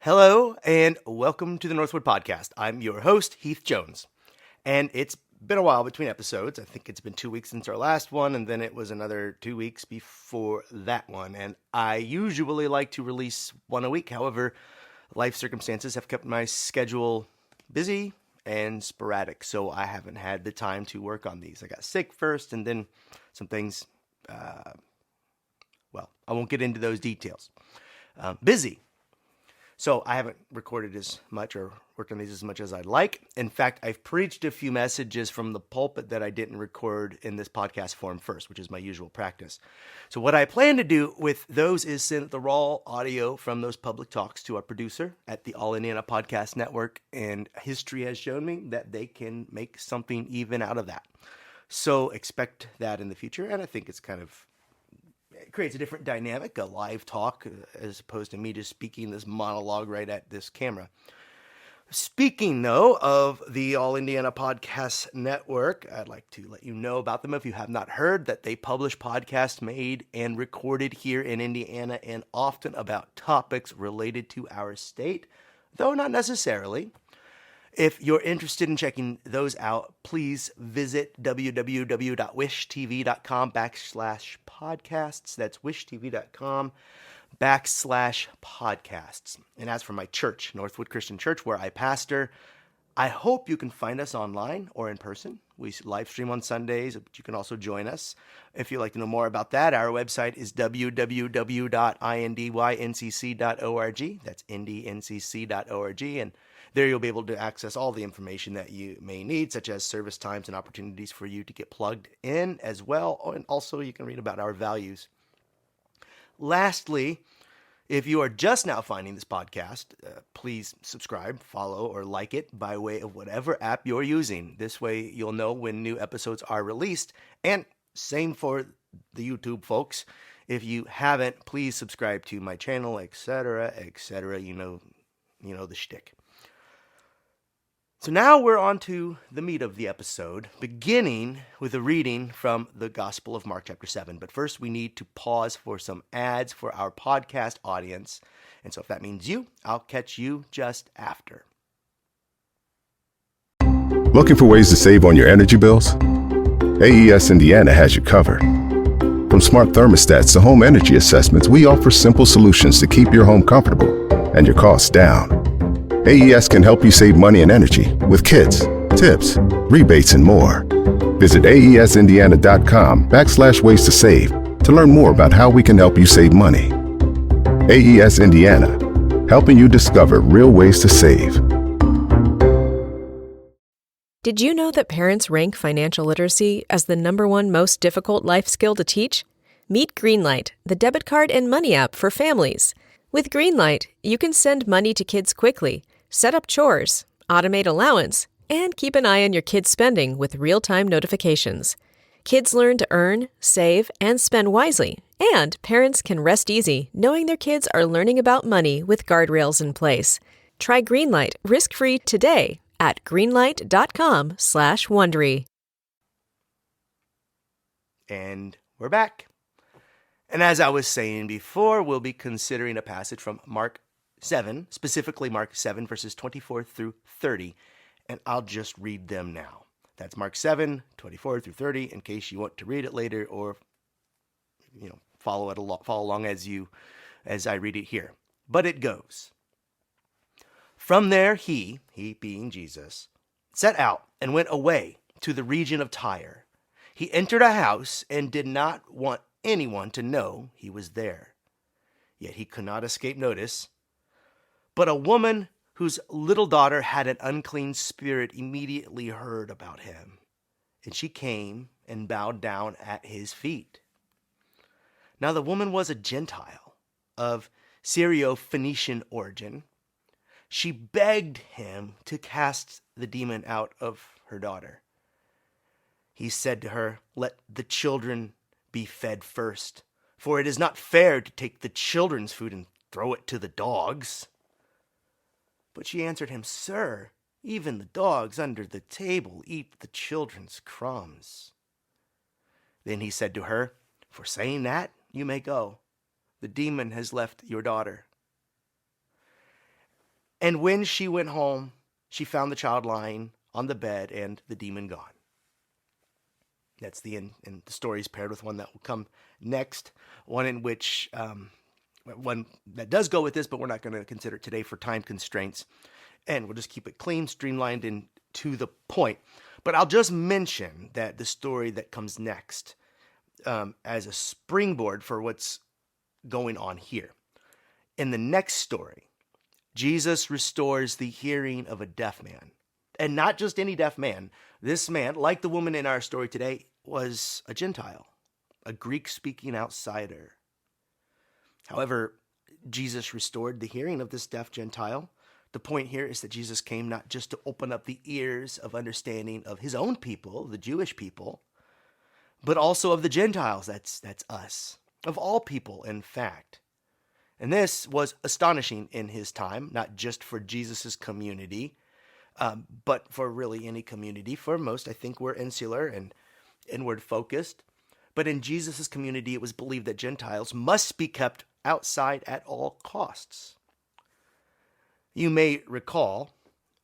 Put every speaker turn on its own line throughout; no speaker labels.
Hello, and welcome to the Northwood Podcast. I'm your host, Heath Jones. And it's been a while between episodes. I think it's been 2 weeks since our last one, and then it was another 2 weeks before that one. And I usually like to release one a week. However, life circumstances have kept my schedule busy and sporadic, so I haven't had the time to work on these. I got sick first, and then some things, I won't get into those details. Busy. So I haven't recorded as much or worked on these as much as I'd like. In fact, I've preached a few messages from the pulpit that I didn't record in this podcast form first, which is my usual practice. So what I plan to do with those is send the raw audio from those public talks to our producer at the All Indiana Podcast Network, and history has shown me that they can make something even out of that. So expect that in the future, and I think it creates a different dynamic, a live talk, as opposed to me just speaking this monologue right at this camera. Speaking, though, of the All Indiana Podcast Network, I'd like to let you know about them if you have not heard that they publish podcasts made and recorded here in Indiana and often about topics related to our state, though not necessarily. If you're interested in checking those out, please visit www.wishtv.com/podcasts. That's wishtv.com/podcasts. And as for my church, Northwood Christian Church, where I pastor, I hope you can find us online or in person. We live stream on Sundays, but you can also join us. If you'd like to know more about that, our website is www.indyncc.org. That's indyncc.org. And there you'll be able to access all the information that you may need, such as service times and opportunities for you to get plugged in as well. And also you can read about our values. Lastly, if you are just now finding this podcast, please subscribe, follow, or like it by way of whatever app you're using. This way you'll know when new episodes are released. And same for the YouTube folks. If you haven't, please subscribe to my channel, etc., etc. You know the shtick. So now we're on to the meat of the episode, beginning with a reading from the Gospel of Mark chapter 7. But first, we need to pause for some ads for our podcast audience. And so if that means you, I'll catch you just after.
Looking for ways to save on your energy bills? AES Indiana has you covered. From smart thermostats to home energy assessments, we offer simple solutions to keep your home comfortable and your costs down. AES can help you save money and energy with kits, tips, rebates, and more. Visit aesindiana.com/ways to save to learn more about how we can help you save money. AES Indiana, helping you discover real ways to save.
Did you know that parents rank financial literacy as the #1 most difficult life skill to teach? Meet Greenlight, the debit card and money app for families. With Greenlight, you can send money to kids quickly, set up chores, automate allowance, and keep an eye on your kids' spending with real-time notifications. Kids learn to earn, save, and spend wisely, and parents can rest easy knowing their kids are learning about money with guardrails in place. Try Greenlight risk-free today at greenlight.com/Wondery.
And we're back. And as I was saying before, we'll be considering a passage from Mark 7, specifically Mark 7, verses 24 through 30. And I'll just read them now. That's Mark 7, 24 through 30, in case you want to read it later or, follow along as I read it here. But it goes. From there he being Jesus, set out and went away to the region of Tyre. He entered a house and did not want anyone to know he was there. Yet he could not escape notice. But a woman whose little daughter had an unclean spirit immediately heard about him, and she came and bowed down at his feet. Now the woman was a Gentile of Syro-Phoenician origin. She begged him to cast the demon out of her daughter. He said to her, "Let the children be fed first, for it is not fair to take the children's food and throw it to the dogs." But she answered him, "Sir, even the dogs under the table eat the children's crumbs." Then he said to her, "For saying that, you may go. The demon has left your daughter." And when she went home, she found the child lying on the bed and the demon gone. That's the end. And the story is paired with one that will come next, one in which, one that does go with this, but we're not going to consider it today for time constraints. And we'll just keep it clean, streamlined, and to the point. But I'll just mention that the story that comes next as a springboard for what's going on here. In the next story, Jesus restores the hearing of a deaf man. And not just any deaf man. This man, like the woman in our story today, was a Gentile, a Greek-speaking outsider. However, Jesus restored the hearing of this deaf Gentile. The point here is that Jesus came not just to open up the ears of understanding of his own people, the Jewish people, but also of the Gentiles, that's us, of all people, in fact. And this was astonishing in his time, not just for Jesus' community, but for really any community. For most, I think we're insular and inward focused. But in Jesus' community, it was believed that Gentiles must be kept outside at all costs. You may recall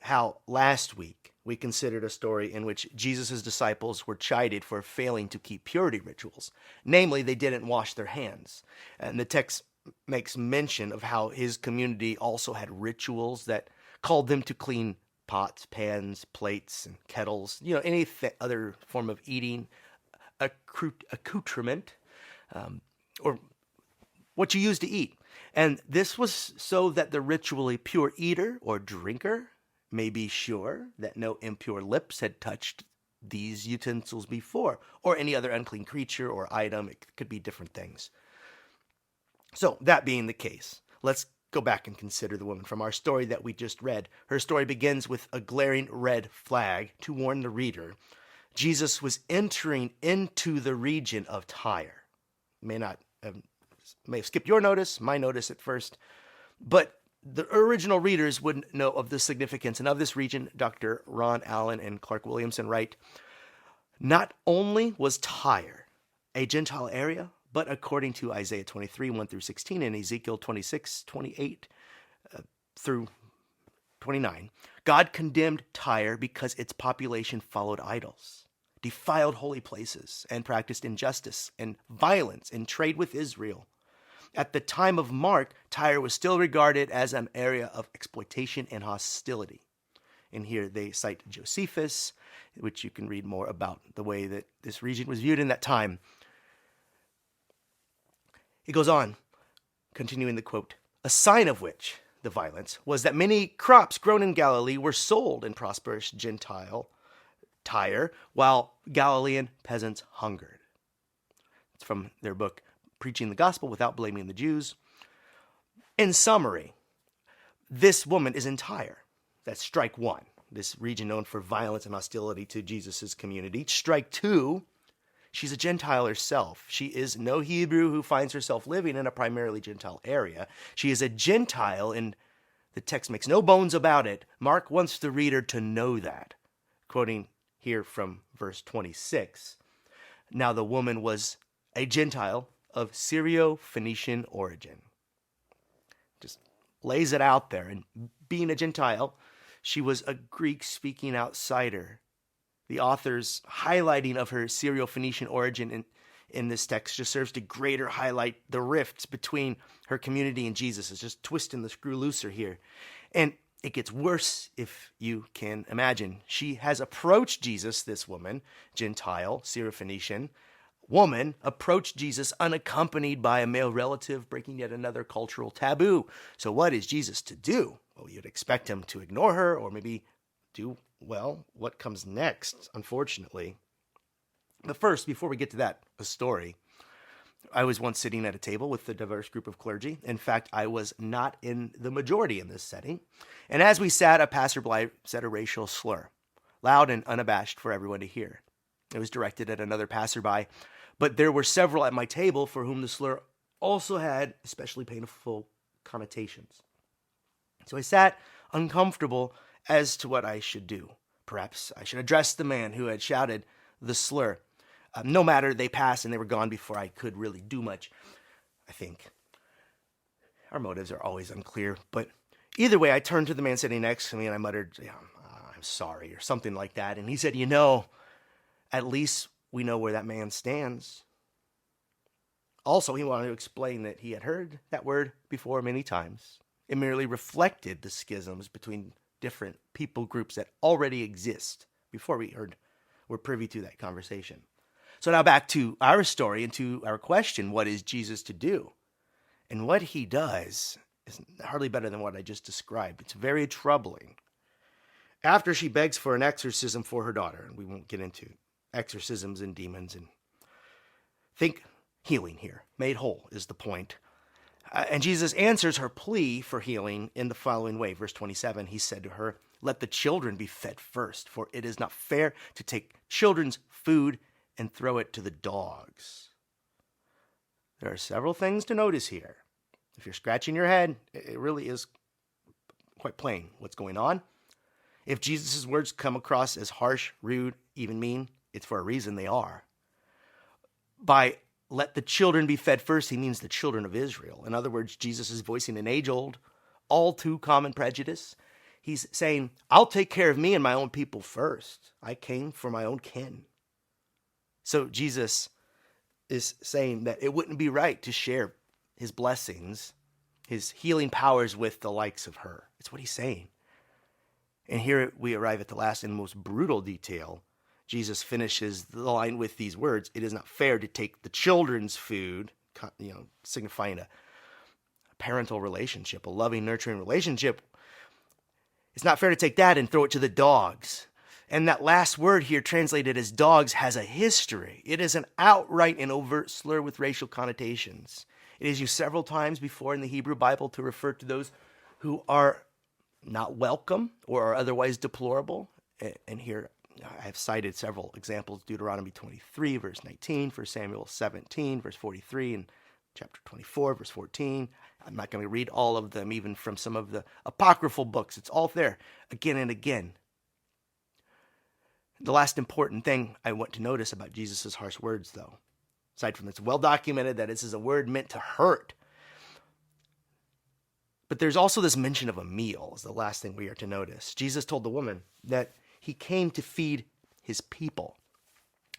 how last week we considered a story in which Jesus' disciples were chided for failing to keep purity rituals. Namely, they didn't wash their hands. And the text makes mention of how his community also had rituals that called them to clean pots, pans, plates, and kettles, any other form of eating accoutrement, or what you use to eat. And this was so that the ritually pure eater or drinker may be sure that no impure lips had touched these utensils before, or any other unclean creature or item. It could be different things. So that being the case, let's go back and consider the woman from our story that we just read. Her story begins with a glaring red flag to warn the reader. Jesus was entering into the region of Tyre. May have skipped your notice, my notice at first, but the original readers would know of the significance. And of this region, Dr. Ron Allen and Clark Williamson write, not only was Tyre a Gentile area, but according to Isaiah 23, 1 through 16, and Ezekiel 26, 28 through 29, God condemned Tyre because its population followed idols, defiled holy places, and practiced injustice and violence in trade with Israel. At the time of Mark, Tyre was still regarded as an area of exploitation and hostility. And here they cite Josephus, which you can read more about the way that this region was viewed in that time. He goes on, continuing the quote, a sign of which, the violence, was that many crops grown in Galilee were sold in prosperous Gentile Tyre, while Galilean peasants hungered. It's from their book, Preaching the Gospel Without Blaming the Jews. In summary, this woman is in Tyre. That's strike one, this region known for violence and hostility to Jesus' community. Strike two, she's a Gentile herself. She is no Hebrew who finds herself living in a primarily Gentile area. She is a Gentile, and the text makes no bones about it. Mark wants the reader to know that. Quoting here from verse 26, now the woman was a Gentile of Syro-Phoenician origin. Just lays it out there. And being a Gentile, she was a Greek-speaking outsider. The author's highlighting of her Syro-Phoenician origin in this text just serves to greater highlight the rifts between her community and Jesus. It's just twisting the screw looser here. And it gets worse if you can imagine. She has approached Jesus, this woman, Gentile, Syro-Phoenician woman, approached Jesus unaccompanied by a male relative, breaking yet another cultural taboo. So what is Jesus to do? Well, you'd expect him to ignore her or maybe do, well, what comes next, unfortunately. But first, before we get to that story, I was once sitting at a table with a diverse group of clergy. In fact, I was not in the majority in this setting. And as we sat, a passerby said a racial slur, loud and unabashed for everyone to hear. It was directed at another passerby, but there were several at my table for whom the slur also had especially painful connotations. So I sat uncomfortable as to what I should do. Perhaps I should address the man who had shouted the slur. No matter, they passed and they were gone before I could really do much, I think. Our motives are always unclear, but Either way, I turned to the man sitting next to me and I muttered, I'm sorry, or something like that. And he said, at least we know where that man stands. Also, he wanted to explain that he had heard that word before many times. It merely reflected the schisms between different people groups that already exist before we're privy to that conversation. So now back to our story and to our question, what is Jesus to do? And what he does is hardly better than what I just described. It's very troubling. After she begs for an exorcism for her daughter, and we won't get into exorcisms and demons, and think healing here. Made whole is the point. And Jesus answers her plea for healing in the following way. Verse 27, he said to her, "Let the children be fed first, for it is not fair to take children's food and throw it to the dogs." There are several things to notice here. If you're scratching your head, it really is quite plain what's going on. If Jesus' words come across as harsh, rude, even mean, it's for a reason. They are. By let the children be fed first, he means the children of Israel. In other words, Jesus is voicing an age-old, all too common prejudice. He's saying, I'll take care of me and my own people first. I came for my own kin. So Jesus is saying that it wouldn't be right to share his blessings, his healing powers with the likes of her. It's what he's saying. And here we arrive at the last and most brutal detail. Jesus finishes the line with these words, "It is not fair to take the children's food," signifying a parental relationship, a loving, nurturing relationship. It's not fair to take that and throw it to the dogs. And that last word here, translated as dogs, has a history. It is an outright and overt slur with racial connotations. It is used several times before in the Hebrew Bible to refer to those who are not welcome or are otherwise deplorable. And here I have cited several examples: Deuteronomy 23, verse 19, 1 Samuel 17, verse 43, and chapter 24, verse 14. I'm not going to read all of them, even from some of the apocryphal books. It's all there again and again. The last important thing I want to notice about Jesus' harsh words, though, aside from it's well documented that this is a word meant to hurt, but there's also this mention of a meal is the last thing we are to notice. Jesus told the woman that he came to feed his people.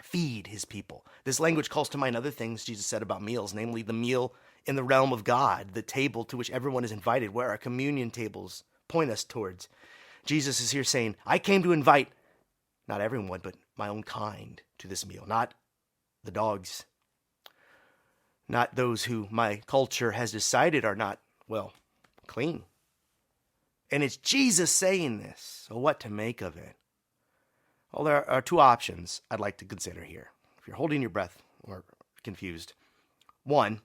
Feed his people. This language calls to mind other things Jesus said about meals, namely the meal in the realm of God, the table to which everyone is invited, where our communion tables point us towards. Jesus is here saying, I came to invite not everyone, but my own kind to this meal, not the dogs, not those who my culture has decided are not, clean. And it's Jesus saying this, so what to make of it? Well, there are two options I'd like to consider here, if you're holding your breath or confused. One,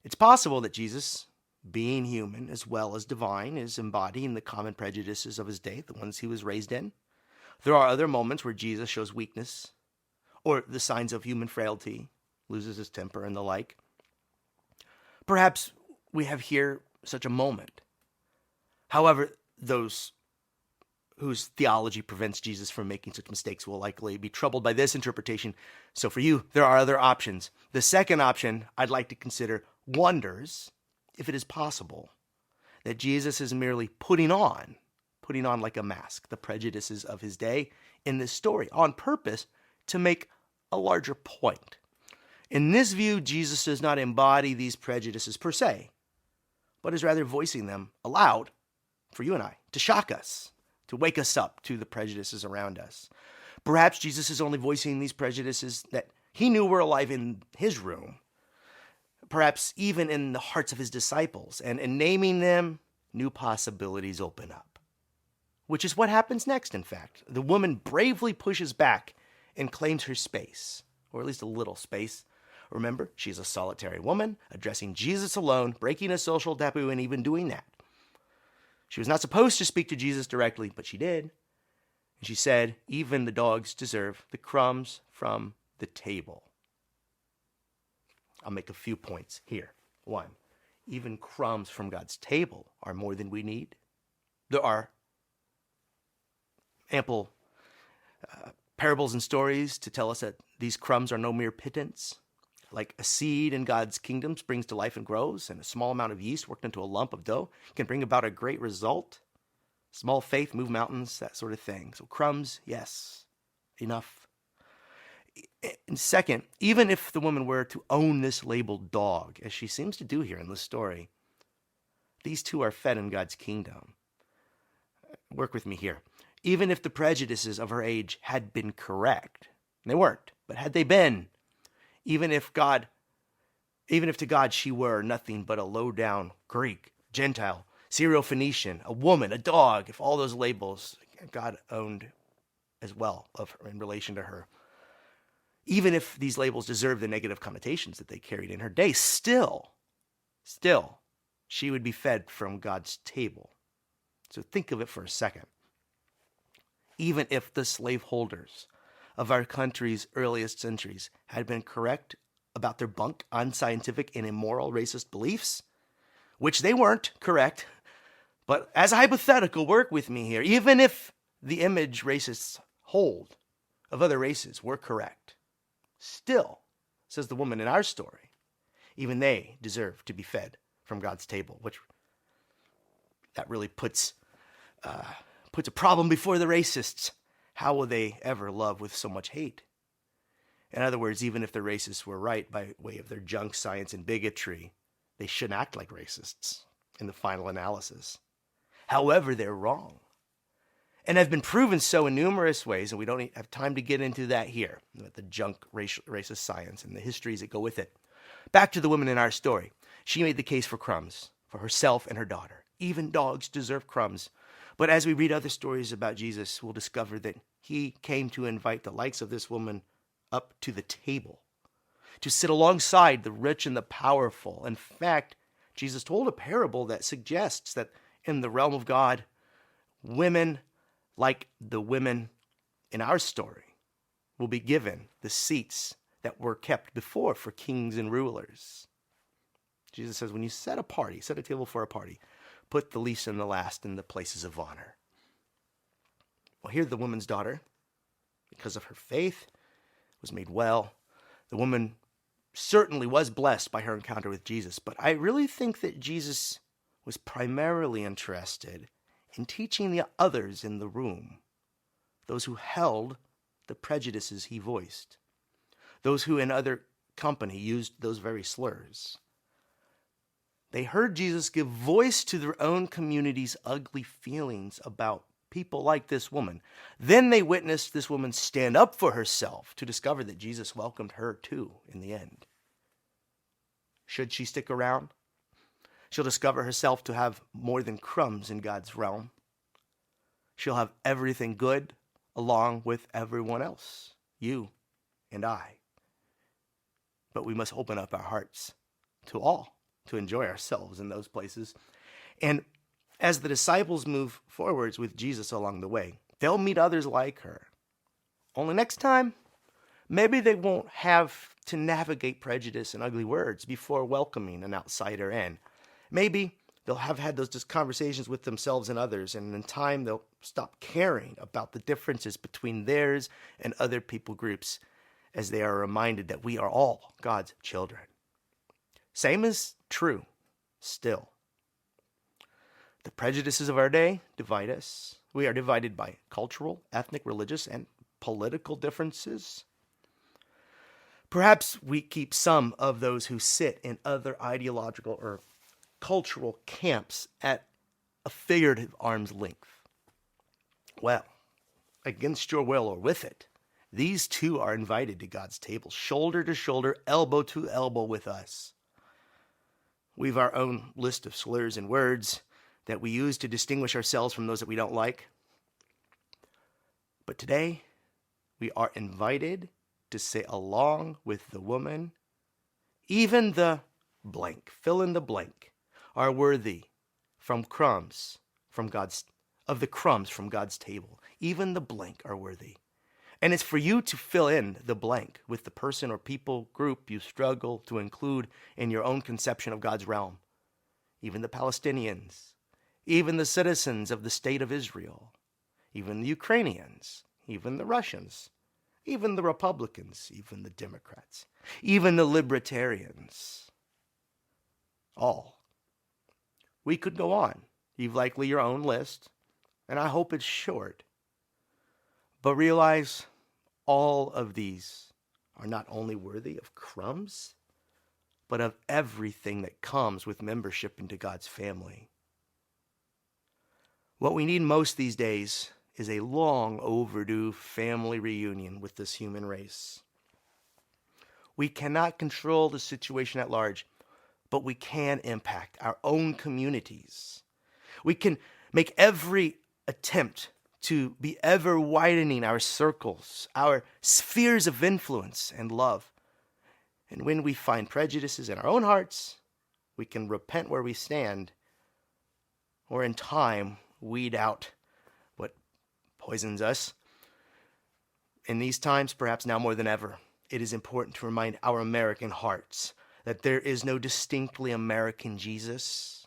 it's possible that Jesus, being human as well as divine, is embodying the common prejudices of his day, the ones he was raised in. There are other moments where Jesus shows weakness or the signs of human frailty, loses his temper and the like. Perhaps we have here such a moment. However, those whose theology prevents Jesus from making such mistakes will likely be troubled by this interpretation. So for you, there are other options. The second option I'd like to consider wonders if it is possible that Jesus is merely putting on like a mask, the prejudices of his day in this story on purpose to make a larger point. In this view, Jesus does not embody these prejudices per se, but is rather voicing them aloud for you and I to shock us, to wake us up to the prejudices around us. Perhaps Jesus is only voicing these prejudices that he knew were alive in his room, perhaps even in the hearts of his disciples, and in naming them, new possibilities open up. Which is what happens next, in fact. The woman bravely pushes back and claims her space, or at least a little space. Remember, she's a solitary woman, addressing Jesus alone, breaking a social taboo, and even doing that. She was not supposed to speak to Jesus directly, but she did. And she said, even the dogs deserve the crumbs from the table. I'll make a few points here. One, even crumbs from God's table are more than we need. There are ample parables and stories to tell us that these crumbs are no mere pittance. like a seed in God's kingdom springs to life and grows, and a small amount of yeast worked into a lump of dough can bring about a great result. Small faith move mountains, that sort of thing. So crumbs, yes, enough. And second, even if the woman were to own this labeled dog, as she seems to do here in this story, these two are fed in God's kingdom. Work with me here. Even if the prejudices of her age had been correct, and they weren't, but had they been, even if to God she were nothing but a low-down Greek, Gentile, Syro-Phoenician, a woman, a dog, if all those labels God owned as well of her, in relation to her, even if these labels deserve the negative connotations that they carried in her day, still, she would be fed from God's table. So think of it for a second. Even if the slaveholders of our country's earliest centuries had been correct about their bunk, unscientific, and immoral racist beliefs, which they weren't correct, but as a hypothetical, work with me here, even if the image racists hold of other races were correct, still, says the woman in our story, even they deserve to be fed from God's table, which that really puts a problem before the racists. How will they ever love with so much hate? In other words, even if the racists were right by way of their junk science and bigotry, they shouldn't act like racists in the final analysis. However, they're wrong, and have been proven so in numerous ways, and we don't have time to get into that here, the junk racist science and the histories that go with it. Back to the woman in our story. She made the case for crumbs for herself and her daughter. Even dogs deserve crumbs. But as we read other stories about Jesus, we'll discover that he came to invite the likes of this woman up to the table, to sit alongside the rich and the powerful. In fact, Jesus told a parable that suggests that in the realm of God, women like the women in our story will be given the seats that were kept before for kings and rulers. Jesus says, when you set a table for a party, put the least and the last in the places of honor. Well, here the woman's daughter, because of her faith, was made well. The woman certainly was blessed by her encounter with Jesus, but I really think that Jesus was primarily interested in teaching the others in the room, those who held the prejudices he voiced, those who in other company used those very slurs. They heard Jesus give voice to their own community's ugly feelings about people like this woman. Then they witnessed this woman stand up for herself to discover that Jesus welcomed her too in the end. Should she stick around? She'll discover herself to have more than crumbs in God's realm. She'll have everything good along with everyone else, you and I. But we must open up our hearts to all, to enjoy ourselves in those places. And as the disciples move forwards with Jesus along the way, they'll meet others like her. Only next time, maybe they won't have to navigate prejudice and ugly words before welcoming an outsider in. Maybe they'll have had those conversations with themselves and others, and in time they'll stop caring about the differences between theirs and other people groups as they are reminded that we are all God's children. Same is true still. The prejudices of our day divide us. We are divided by cultural, ethnic, religious, and political differences. Perhaps we keep some of those who sit in other ideological or cultural camps at a figurative arm's length. Well, against your will or with it, these two are invited to God's table, shoulder to shoulder, elbow to elbow with us. We've our own list of slurs and words that we use to distinguish ourselves from those that we don't like. But today, we are invited to say along with the woman, even the blank, fill in the blank, are worthy from crumbs from God's table. Even the blank are worthy. And it's for you to fill in the blank with the person or people group you struggle to include in your own conception of God's realm. Even the Palestinians, even the citizens of the state of Israel, even the Ukrainians, even the Russians, even the Republicans, even the Democrats. even the libertarians. All. We could go on. You've likely your own list, and I hope it's short. But realize all of these are not only worthy of crumbs, but of everything that comes with membership into God's family. What we need most these days is a long overdue family reunion with this human race. We cannot control the situation at large, but we can impact our own communities. We can make every attempt to be ever widening our circles, our spheres of influence and love. And when we find prejudices in our own hearts, we can repent where we stand, or in time weed out what poisons us. In these times, perhaps now more than ever, it is important to remind our American hearts that there is no distinctly American Jesus.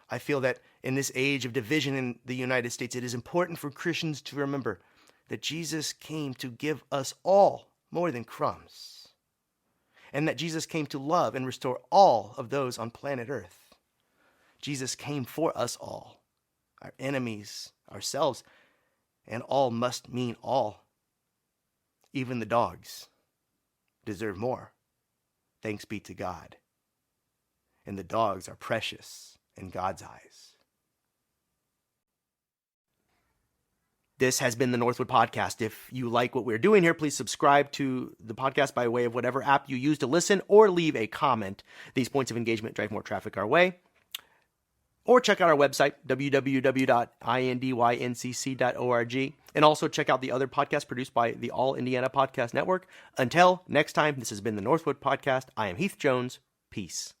I feel that in this age of division in the United States, it is important for Christians to remember that Jesus came to give us all more than crumbs, and that Jesus came to love and restore all of those on planet Earth. Jesus came for us all, our enemies, ourselves, and all must mean all. Even the dogs deserve more. Thanks be to God. And the dogs are precious in God's eyes. This has been the Northwood Podcast. If you like what we're doing here, please subscribe to the podcast by way of whatever app you use to listen, or leave a comment. These points of engagement drive more traffic our way. Or check out our website, www.indyncc.org. And also check out the other podcasts produced by the All Indiana Podcast Network. Until next time, this has been the Northwood Podcast. I am Heath Jones. Peace.